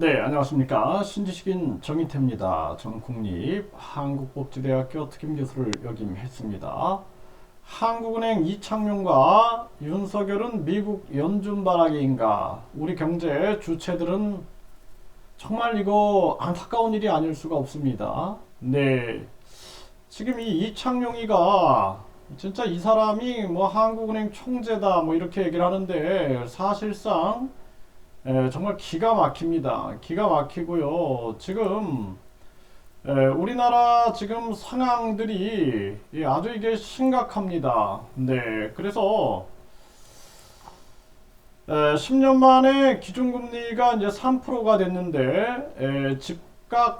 네, 안녕하십니까. 신지식인 정인태입니다. 전 국립한국복지대학교 특임교수를 역임했습니다. 한국은행 이창용과 윤석열은 미국 연준바라기인가? 우리 경제 주체들은 정말 이거 안타까운 일이 아닐 수가 없습니다. 네, 지금 이 이창용이가 진짜 이 사람이 뭐 한국은행 총재다 뭐 이렇게 얘기를 하는데 사실상 정말 기가 막힙니다. 기가 막히고요. 지금 우리나라 지금 상황들이 아주 이게 심각합니다. 네, 그래서 10년 만에 기준금리가 이제 3%가 됐는데 집값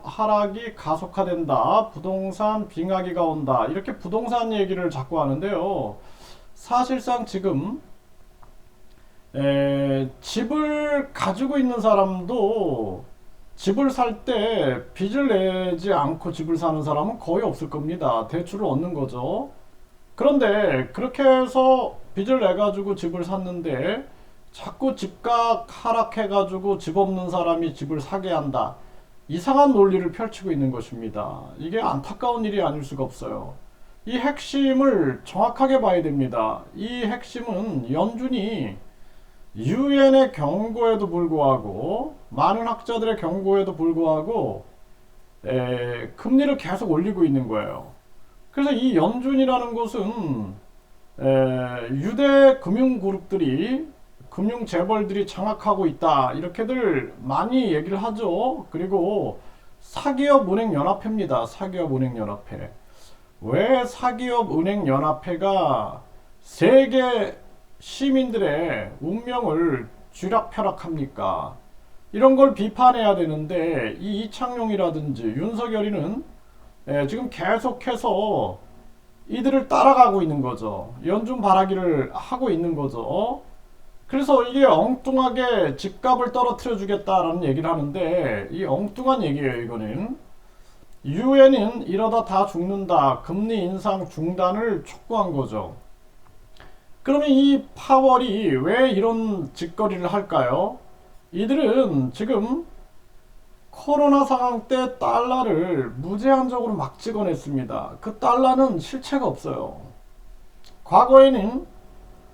하락이 가속화된다. 부동산 빙하기가 온다. 이렇게 부동산 얘기를 자꾸 하는데요. 사실상 지금 집을 가지고 있는 사람도 집을 살 때 빚을 내지 않고 집을 사는 사람은 거의 없을 겁니다. 대출을 얻는 거죠. 그런데 그렇게 해서 빚을 내 가지고 집을 샀는데 자꾸 집값 하락해 가지고 집 없는 사람이 집을 사게 한다. 이상한 논리를 펼치고 있는 것입니다. 이게 안타까운 일이 아닐 수가 없어요. 이 핵심을 정확하게 봐야 됩니다. 이 핵심은 연준이 유엔의 경고에도 불구하고 많은 학자들의 경고에도 불구하고 금리를 계속 올리고 있는 거예요. 그래서 이 연준이라는 곳은 유대 금융 그룹들이 금융 재벌들이 장악하고 있다 이렇게들 많이 얘기를 하죠. 그리고 사기업 은행 연합회입니다. 사기업 은행 연합회. 왜 사기업 은행 연합회가 세계 시민들의 운명을 쥐락펴락합니까? 이런 걸 비판해야 되는데 이 이창용이라든지 윤석열이는 지금 계속해서 이들을 따라가고 있는 거죠. 연준 바라기를 하고 있는 거죠. 그래서 이게 엉뚱하게 집값을 떨어뜨려 주겠다라는 얘기를 하는데 이 엉뚱한 얘기예요. 이거는 유엔은 이러다 다 죽는다. 금리 인상 중단을 촉구한 거죠. 그러면 이 파월이 왜 이런 짓거리를 할까요? 이들은 지금 코로나 상황 때 달러를 무제한적으로 막 찍어냈습니다. 그 달러는 실체가 없어요. 과거에는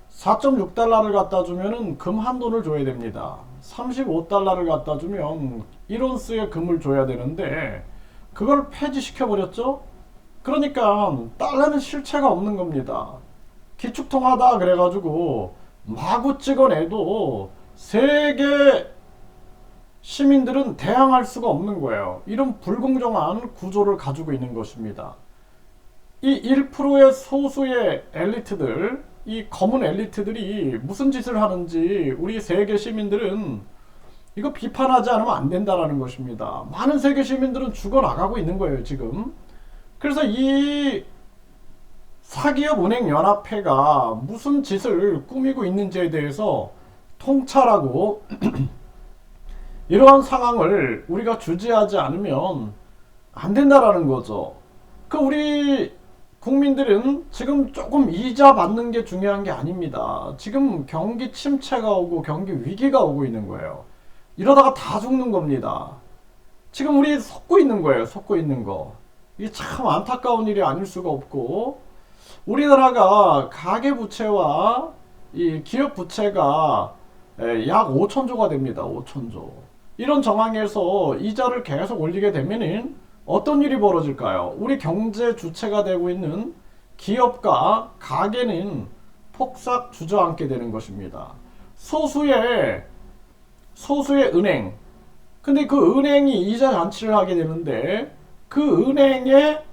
4.6달러를 갖다 주면은 금 한 돈을 줘야 됩니다. 35달러를 갖다 주면 1온스의 금을 줘야 되는데 그걸 폐지시켜 버렸죠? 그러니까 달러는 실체가 없는 겁니다. 기축통화다 그래가지고 마구 찍어내도 세계 시민들은 대항할 수가 없는 거예요. 이런 불공정한 구조를 가지고 있는 것입니다. 이 1%의 소수의 엘리트들, 이 검은 엘리트들이 무슨 짓을 하는지 우리 세계 시민들은 이거 비판하지 않으면 안 된다라는 것입니다. 많은 세계 시민들은 죽어나가고 있는 거예요, 지금. 그래서 이 사기업 은행연합회가 무슨 짓을 꾸미고 있는지에 대해서 통찰하고 이러한 상황을 우리가 주지하지 않으면 안 된다라는 거죠. 그 우리 국민들은 지금 조금 이자 받는 게 중요한 게 아닙니다. 지금 경기 침체가 오고 경기 위기가 오고 있는 거예요. 이러다가 다 죽는 겁니다. 지금 우리 속고 있는 거예요. 속고 있는 거. 이게 참 안타까운 일이 아닐 수가 없고 우리나라가 가계부채와 이 기업부채가 약 5천조가 됩니다. 5천조. 이런 정황에서 이자를 계속 올리게 되면은 어떤 일이 벌어질까요? 우리 경제 주체가 되고 있는 기업과 가계는 폭삭 주저앉게 되는 것입니다. 소수의 은행. 근데 그 은행이 이자 잔치를 하게 되는데 그 은행의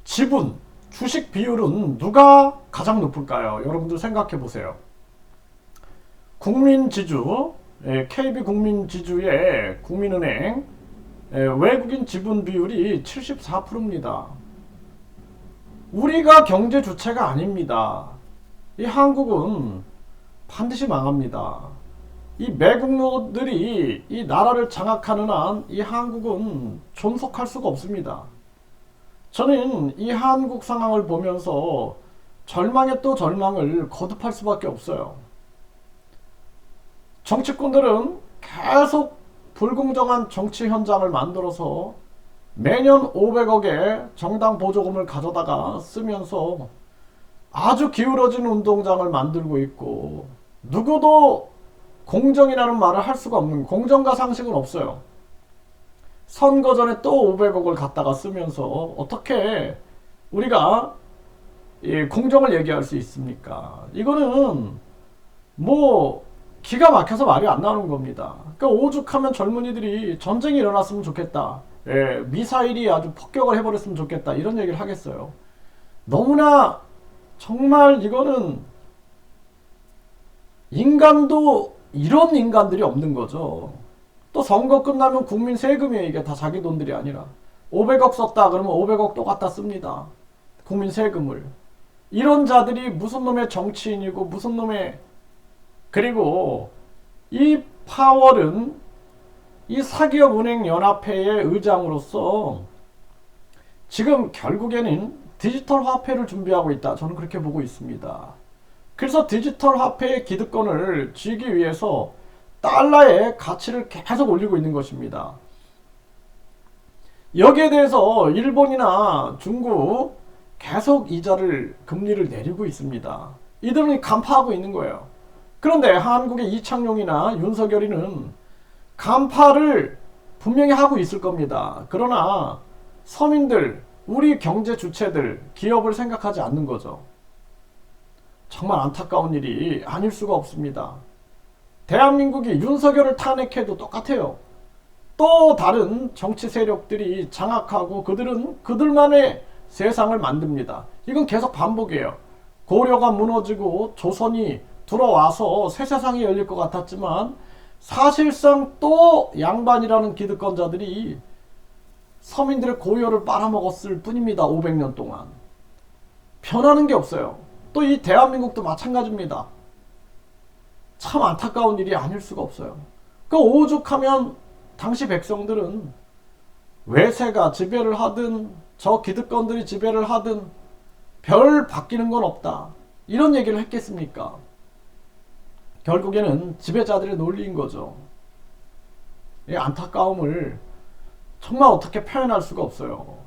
지분, 주식 비율은 누가 가장 높을까요? 여러분들 생각해 보세요. 국민지주, KB국민지주의 국민은행, 외국인 지분 비율이 74%입니다. 우리가 경제 주체가 아닙니다. 이 한국은 반드시 망합니다. 이 매국노들이 이 나라를 장악하는 한 이 한국은 존속할 수가 없습니다. 저는 이 한국 상황을 보면서 절망에 또 절망을 거듭할 수밖에 없어요. 정치꾼들은 계속 불공정한 정치 현장을 만들어서 매년 500억의 정당 보조금을 가져다가 쓰면서 아주 기울어진 운동장을 만들고 있고, 누구도 공정이라는 말을 할 수가 없는, 공정과 상식은 없어요. 선거 전에 또 500억을 갖다가 쓰면서 어떻게 우리가 공정을 얘기할 수 있습니까? 이거는 뭐 기가 막혀서 말이 안 나오는 겁니다. 그러니까 오죽하면 젊은이들이 전쟁이 일어났으면 좋겠다, 미사일이 아주 폭격을 해버렸으면 좋겠다, 이런 얘기를 하겠어요. 너무나 정말 이거는 인간도 이런 인간들이 없는 거죠. 또 선거 끝나면 국민 세금이에요. 이게 다 자기 돈들이 아니라 500억 썼다 그러면 500억 또 갖다 씁니다. 국민 세금을. 이런 자들이 무슨 놈의 정치인이고 무슨 놈의, 그리고 이 파월은 이 사기업 은행 연합회의 의장으로서 지금 결국에는 디지털 화폐를 준비하고 있다, 저는 그렇게 보고 있습니다. 그래서 디지털 화폐의 기득권을 쥐기 위해서 달러의 가치를 계속 올리고 있는 것입니다. 여기에 대해서 일본이나 중국 계속 이자를, 금리를 내리고 있습니다. 이들은 간파하고 있는 거예요. 그런데 한국의 이창용이나 윤석열이는 간파를 분명히 하고 있을 겁니다. 그러나 서민들, 우리 경제 주체들, 기업을 생각하지 않는 거죠. 정말 안타까운 일이 아닐 수가 없습니다. 대한민국이 윤석열을 탄핵해도 똑같아요. 또 다른 정치 세력들이 장악하고 그들은 그들만의 세상을 만듭니다. 이건 계속 반복이에요. 고려가 무너지고 조선이 들어와서 새 세상이 열릴 것 같았지만 사실상 또 양반이라는 기득권자들이 서민들의 고요를 빨아먹었을 뿐입니다. 500년 동안. 변하는 게 없어요. 또 이 대한민국도 마찬가지입니다. 참 안타까운 일이 아닐 수가 없어요. 그 오죽하면 당시 백성들은 외세가 지배를 하든 저 기득권들이 지배를 하든 별 바뀌는 건 없다, 이런 얘기를 했겠습니까? 결국에는 지배자들의 논리인 거죠. 이 안타까움을 정말 어떻게 표현할 수가 없어요.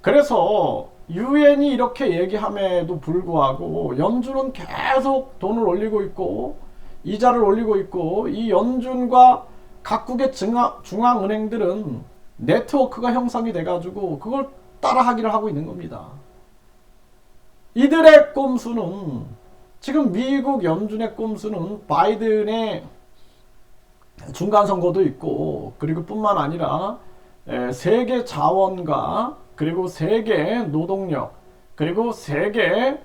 그래서 유엔이 이렇게 얘기함에도 불구하고 연준은 계속 돈을 올리고 있고 이자를 올리고 있고, 이 연준과 각국의 중앙은행들은 네트워크가 형성이 돼가지고 그걸 따라하기를 하고 있는 겁니다. 이들의 꼼수는, 지금 미국 연준의 꼼수는 바이든의 중간선거도 있고, 그리고 뿐만 아니라 세계 자원과 그리고 세계 노동력 그리고 세계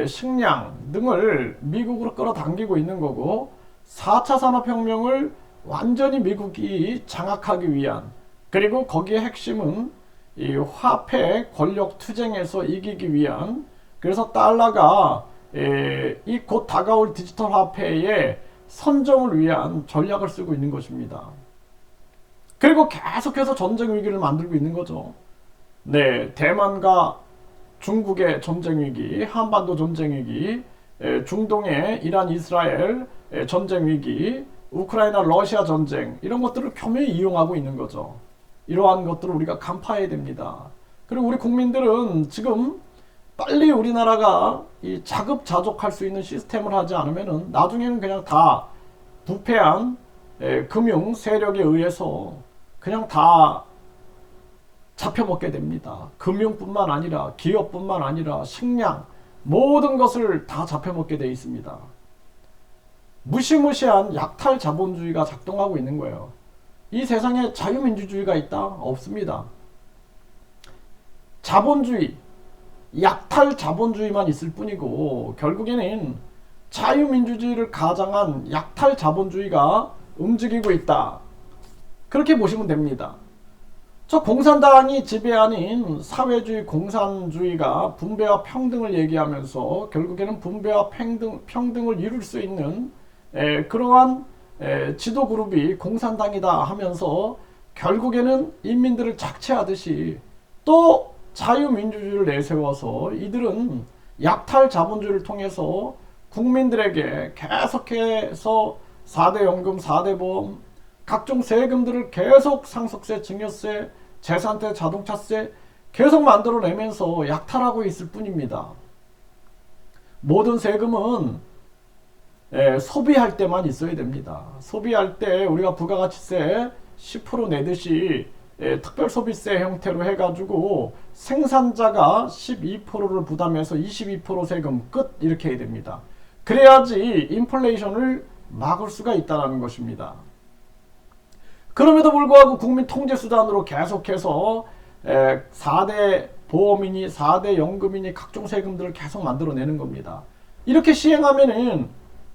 식량 등을 미국으로 끌어당기고 있는 거고, 4차 산업혁명을 완전히 미국이 장악하기 위한, 그리고 거기에 핵심은 이 화폐 권력 투쟁에서 이기기 위한, 그래서 달러가 이 곧 다가올 디지털 화폐의 선점을 위한 전략을 쓰고 있는 것입니다. 그리고 계속해서 전쟁 위기를 만들고 있는 거죠. 네, 대만과 중국의 전쟁 위기, 한반도 전쟁 위기, 중동의 이란, 이스라엘 전쟁 위기, 우크라이나, 러시아 전쟁, 이런 것들을 교묘히 이용하고 있는 거죠. 이러한 것들을 우리가 간파해야 됩니다. 그리고 우리 국민들은 지금 빨리 우리나라가 이 자급자족할 수 있는 시스템을 하지 않으면은 나중에는 그냥 다 부패한 금융 세력에 의해서 그냥 다 잡혀먹게 됩니다. 금융뿐만 아니라 기업뿐만 아니라 식량, 모든 것을 다 잡혀먹게 돼 있습니다. 무시무시한 약탈 자본주의가 작동하고 있는 거예요. 이 세상에 자유민주주의가 있다? 없습니다. 자본주의, 약탈 자본주의만 있을 뿐이고, 결국에는 자유민주주의를 가장한 약탈 자본주의가 움직이고 있다, 그렇게 보시면 됩니다. 저 공산당이 지배하는 사회주의 공산주의가 분배와 평등을 얘기하면서 결국에는 분배와 평등을 이룰 수 있는 그러한 지도 그룹이 공산당이다 하면서 결국에는 인민들을 착취하듯이 또 자유민주주의를 내세워서 이들은 약탈 자본주의를 통해서 국민들에게 계속해서 4대 연금, 4대 보험, 각종 세금들을 계속 상속세, 증여세, 재산세, 자동차세 계속 만들어내면서 약탈하고 있을 뿐입니다. 모든 세금은 소비할 때만 있어야 됩니다. 소비할 때 우리가 부가가치세 10% 내듯이 특별소비세 형태로 해가지고 생산자가 12%를 부담해서 22% 세금 끝 이렇게 해야 됩니다. 그래야지 인플레이션을 막을 수가 있다는 것입니다. 그럼에도 불구하고 국민통제수단으로 계속해서 4대 보험이니 4대 연금이니 각종 세금들을 계속 만들어내는 겁니다. 이렇게 시행하면은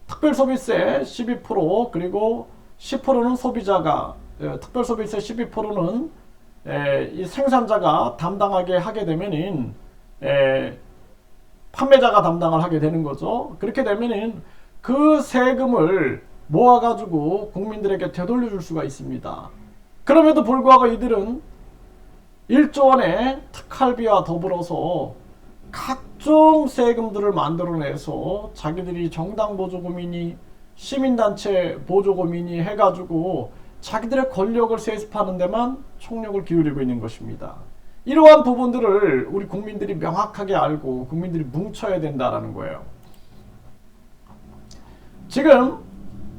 특별소비세 12% 그리고 10%는 소비자가 특별소비세 12%는 이 생산자가 담당하게 하게 되면은 판매자가 담당을 하게 되는 거죠. 그렇게 되면은 그 세금을 모아가지고 국민들에게 되돌려줄 수가 있습니다. 그럼에도 불구하고 이들은 1조 원의 특할비와 더불어서 각종 세금들을 만들어내서 자기들이 정당 보조금이니 시민단체 보조금이니 해가지고 자기들의 권력을 세습하는 데만 총력을 기울이고 있는 것입니다. 이러한 부분들을 우리 국민들이 명확하게 알고 국민들이 뭉쳐야 된다는 거예요. 지금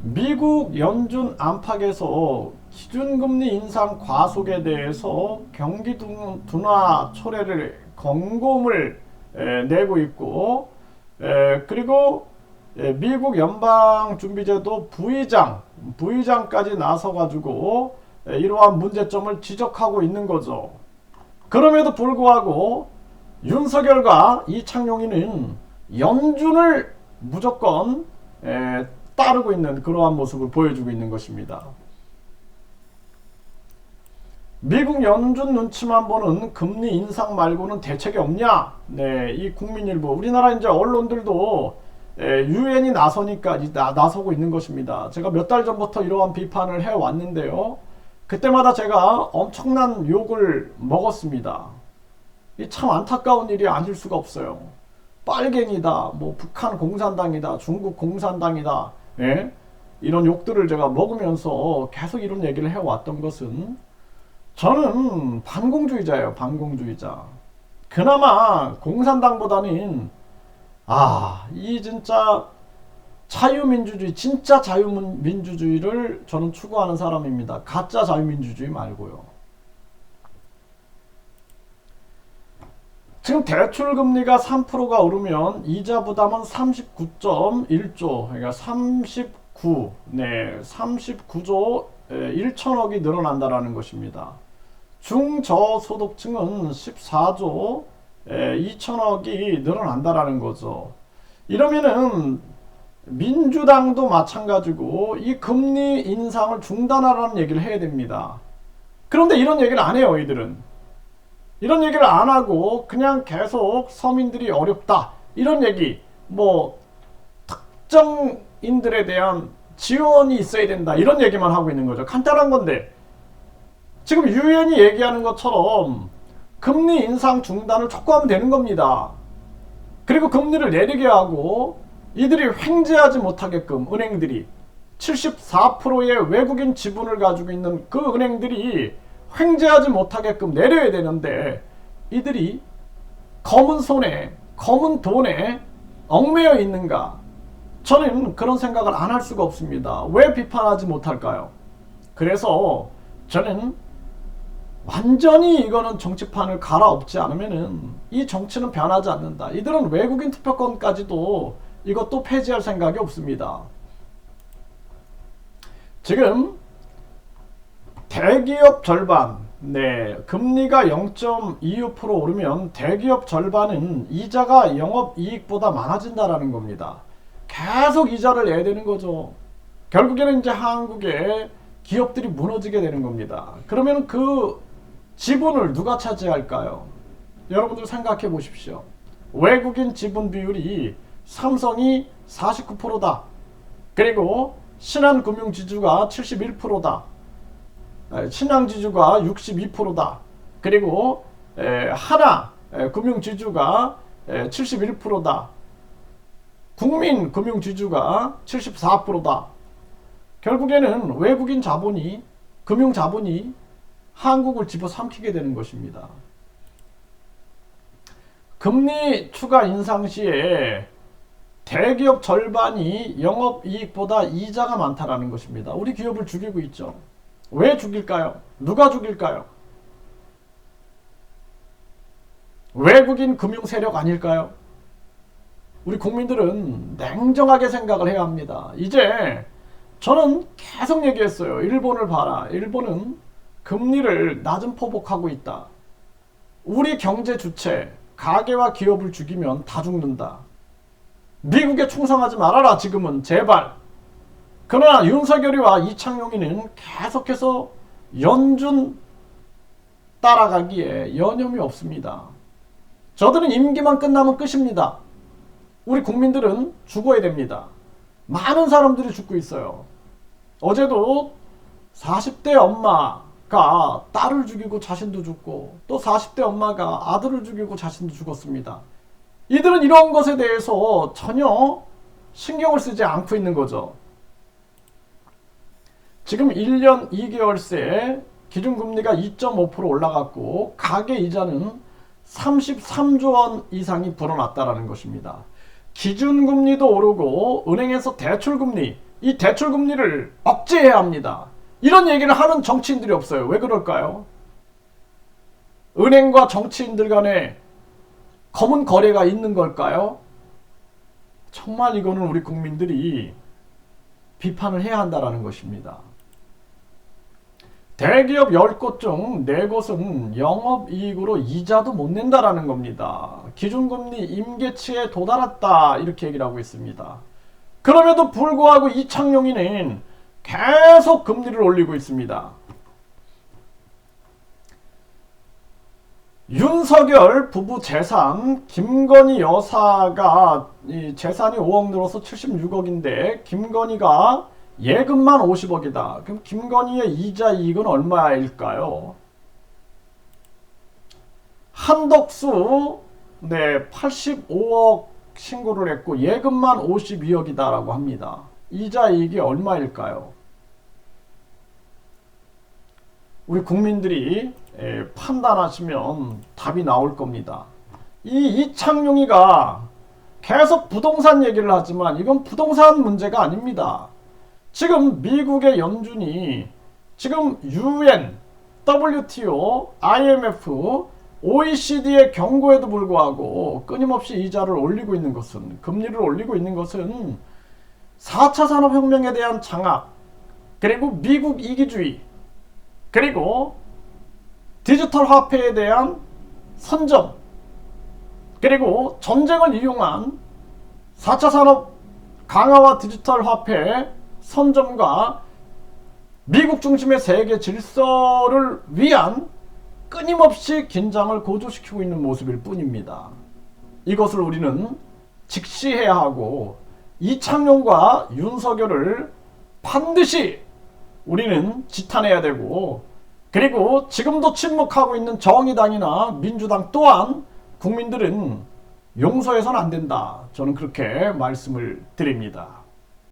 미국 연준 안팎에서 기준금리 인상 과속에 대해서 경기 둔화 초래를 권고음을 내고 있고 그리고 미국 연방준비제도 부의장까지 나서가지고 이러한 문제점을 지적하고 있는 거죠. 그럼에도 불구하고 윤석열과 이창용이는 연준을 무조건 따르고 있는 그러한 모습을 보여주고 있는 것입니다. 미국 연준 눈치만 보는 금리 인상 말고는 대책이 없냐? 네, 이 국민일보, 우리나라 이제 언론들도 유엔이 나서니까 나서고 있는 것입니다. 제가 몇 달 전부터 이러한 비판을 해왔는데요. 그때마다 제가 엄청난 욕을 먹었습니다. 이 참 안타까운 일이 아닐 수가 없어요. 빨갱이다, 뭐 북한 공산당이다, 중국 공산당이다, 예? 이런 욕들을 제가 먹으면서 계속 이런 얘기를 해왔던 것은 저는 반공주의자예요. 반공주의자. 그나마 공산당보다는 이 진짜 자유민주주의, 진짜 자유민주주의를 저는 추구하는 사람입니다. 가짜 자유민주주의 말고요. 지금 대출금리가 3%가 오르면 이자 부담은 39.1조, 그러니까 39조 1천억이 늘어난다라는 것입니다. 중저소득층은 14조 2천억이 늘어난다라는 거죠. 이러면은 민주당도 마찬가지고 이 금리 인상을 중단하라는 얘기를 해야 됩니다. 그런데 이런 얘기를 안 해요. 이들은 이런 얘기를 안 하고 그냥 계속 서민들이 어렵다 이런 얘기, 뭐 특정인들에 대한 지원이 있어야 된다 이런 얘기만 하고 있는 거죠. 간단한 건데 지금 유엔이 얘기하는 것처럼 금리 인상 중단을 촉구하면 되는 겁니다. 그리고 금리를 내리게 하고 이들이 횡재하지 못하게끔 은행들이 74%의 외국인 지분을 가지고 있는 그 은행들이 횡재하지 못하게끔 내려야 되는데 이들이 검은 손에 검은 돈에 얽매여 있는가? 저는 그런 생각을 안 할 수가 없습니다. 왜 비판하지 못할까요? 그래서 저는 완전히 이거는 정치판을 갈아엎지 않으면은 이 정치는 변하지 않는다. 이들은 외국인 투표권까지도 이것도 폐지할 생각이 없습니다. 지금 대기업 절반, 금리가 0.25% 오르면 대기업 절반은 이자가 영업이익보다 많아진다라는 겁니다. 계속 이자를 내야 되는 거죠. 결국에는 이제 한국의 기업들이 무너지게 되는 겁니다. 그러면 그 지분을 누가 차지할까요? 여러분들 생각해 보십시오. 외국인 지분 비율이 삼성이 49%다. 그리고 신한금융지주가 71%다. 신한지주가 62%다. 그리고 하나금융지주가 71%다. 국민금융지주가 74%다. 결국에는 외국인 자본이, 금융 자본이 한국을 집어삼키게 되는 것입니다. 금리 추가 인상 시에 대기업 절반이 영업이익보다 이자가 많다라는 것입니다. 우리 기업을 죽이고 있죠. 왜 죽일까요? 누가 죽일까요? 외국인 금융 세력 아닐까요? 우리 국민들은 냉정하게 생각을 해야 합니다. 이제 저는 계속 얘기했어요. 일본을 봐라. 일본은 금리를 낮은 포복하고 있다. 우리 경제 주체, 가계와 기업을 죽이면 다 죽는다. 미국에 충성하지 말아라 지금은 제발. 그러나 윤석열이와 이창용이는 계속해서 연준 따라가기에 여념이 없습니다. 저들은 임기만 끝나면 끝입니다. 우리 국민들은 죽어야 됩니다. 많은 사람들이 죽고 있어요. 어제도 40대 엄마가 딸을 죽이고 자신도 죽고, 또 40대 엄마가 아들을 죽이고 자신도 죽었습니다. 이들은 이런 것에 대해서 전혀 신경을 쓰지 않고 있는 거죠. 지금 1년 2개월새 기준금리가 2.5% 올라갔고 가계이자는 33조 원 이상이 불어났다는 것입니다. 기준금리도 오르고 은행에서 대출금리, 이 대출금리를 억제해야 합니다. 이런 얘기를 하는 정치인들이 없어요. 왜 그럴까요? 은행과 정치인들 간에 검은 거래가 있는 걸까요? 정말 이거는 우리 국민들이 비판을 해야 한다는 것입니다. 대기업 10곳 중 4곳은 영업이익으로 이자도 못 낸다라는 겁니다. 기준금리 임계치에 도달했다 이렇게 얘기를 하고 있습니다. 그럼에도 불구하고 이창용이는 계속 금리를 올리고 있습니다. 윤석열 부부 재산, 김건희 여사가 재산이 5억 늘어서 76억인데 김건희가 예금만 50억이다. 그럼 김건희의 이자 이익은 얼마일까요? 한덕수 85억 신고를 했고 예금만 52억이다라고 합니다. 이자 이익이 얼마일까요? 우리 국민들이 판단하시면 답이 나올 겁니다. 이 이창용이가 계속 부동산 얘기를 하지만 이건 부동산 문제가 아닙니다. 지금 미국의 연준이 지금 UN, WTO, IMF, OECD의 경고에도 불구하고 끊임없이 이자를 올리고 있는 것은, 금리를 올리고 있는 것은 4차 산업혁명에 대한 장악, 그리고 미국 이기주의, 그리고 디지털 화폐에 대한 선점, 그리고 전쟁을 이용한 4차 산업 강화와 디지털 화폐 선점과 미국 중심의 세계 질서를 위한 끊임없이 긴장을 고조시키고 있는 모습일 뿐입니다. 이것을 우리는 직시해야 하고 이창용과 윤석열을 반드시 우리는 지탄해야 되고, 그리고 지금도 침묵하고 있는 정의당이나 민주당 또한 국민들은 용서해서는 안 된다. 저는 그렇게 말씀을 드립니다.